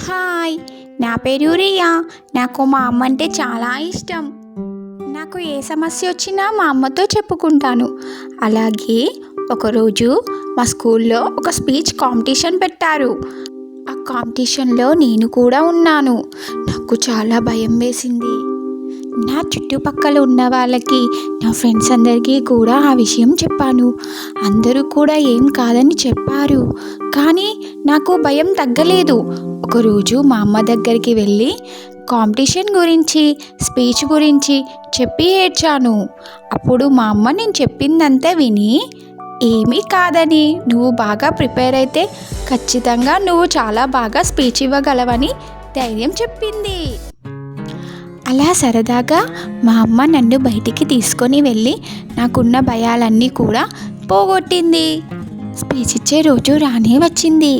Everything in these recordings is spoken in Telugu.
హాయ్, నా పేరు రియా. నాకు మా అమ్మ అంటే చాలా ఇష్టం. నాకు ఏ సమస్య వచ్చినా మా అమ్మతో చెప్పుకుంటాను. అలాగే ఒకరోజు మా స్కూల్లో ఒక స్పీచ్ కాంపిటీషన్ పెట్టారు. ఆ కాంపిటీషన్లో నేను కూడా ఉన్నాను. నాకు చాలా భయం వేసింది. నా చుట్టుపక్కల ఉన్న వాళ్ళకి, నా ఫ్రెండ్స్ అందరికీ కూడా ఆ విషయం చెప్పాను. అందరూ కూడా ఏం కాదని చెప్పారు. కానీ నాకు భయం తగ్గలేదు. ఒకరోజు మా అమ్మ దగ్గరికి వెళ్ళి కాంపిటీషన్ గురించి, స్పీచ్ గురించి చెప్పి ఏడ్చాను. అప్పుడు మా అమ్మ నేను చెప్పిందంతా విని, ఏమీ కాదని, నువ్వు బాగా ప్రిపేర్ అయితే ఖచ్చితంగా నువ్వు చాలా బాగా స్పీచ్ ఇవ్వగలవని ధైర్యం చెప్పింది. అలా సరదాగా మా అమ్మ నన్ను బయటికి తీసుకొని వెళ్ళి నాకున్న భయాలన్నీ కూడా పోగొట్టింది. స్పీచ్ ఇచ్చే రోజు రానే వచ్చింది.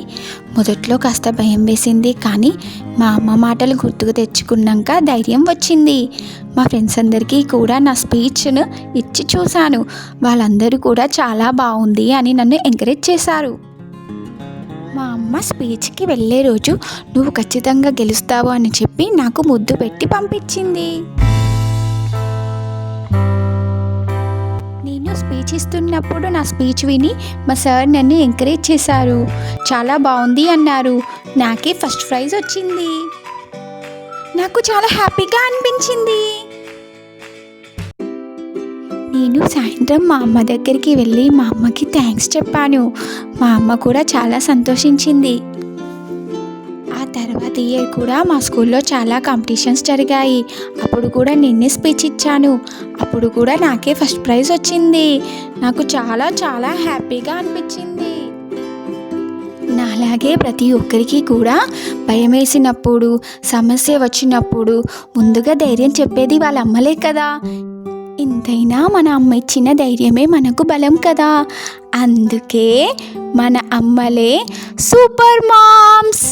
మొదట్లో కాస్త భయం వేసింది, కానీ మా అమ్మ మాటలు గుర్తుకు తెచ్చుకున్నాక ధైర్యం వచ్చింది. మా ఫ్రెండ్స్ అందరికీ కూడా నా స్పీచ్ను ఇచ్చి చూశాను. వాళ్ళందరూ కూడా చాలా బాగుంది అని నన్ను ఎంకరేజ్ చేశారు. మా అమ్మ స్పీచ్కి వెళ్ళే రోజు నువ్వు ఖచ్చితంగా గెలుస్తావు అని చెప్పి నాకు ముద్దు పెట్టి పంపించింది. నేను స్పీచ్ ఇస్తున్నప్పుడు నా స్పీచ్ విని మా సార్ నన్ను ఎంకరేజ్ చేశారు. చాలా బాగుంది అన్నారు. నాకే ఫస్ట్ ప్రైజ్ వచ్చింది. నాకు చాలా హ్యాపీగా అనిపించింది. నేను సాయంత్రం మా అమ్మ దగ్గరికి వెళ్ళి మా అమ్మకి థ్యాంక్స్ చెప్పాను. మా అమ్మ కూడా చాలా సంతోషించింది. ఆ తర్వాత ఇయర్ కూడా మా స్కూల్లో చాలా కాంపిటీషన్స్ జరిగాయి. అప్పుడు కూడా నేనే స్పీచ్ ఇచ్చాను. అప్పుడు కూడా నాకే ఫస్ట్ ప్రైజ్ వచ్చింది. నాకు చాలా చాలా హ్యాపీగా అనిపించింది. నాలాగే ప్రతి ఒక్కరికి కూడా భయం వేసినప్పుడు, సమస్య వచ్చినప్పుడు ముందుగా ధైర్యం చెప్పేది వాళ్ళ అమ్మలే కదా. ఇంతైనా మన అమ్మ ఇచ్చిన ధైర్యమే మనకు బలం కదా. అందుకే మన అమ్మలే సూపర్ మామ్స్.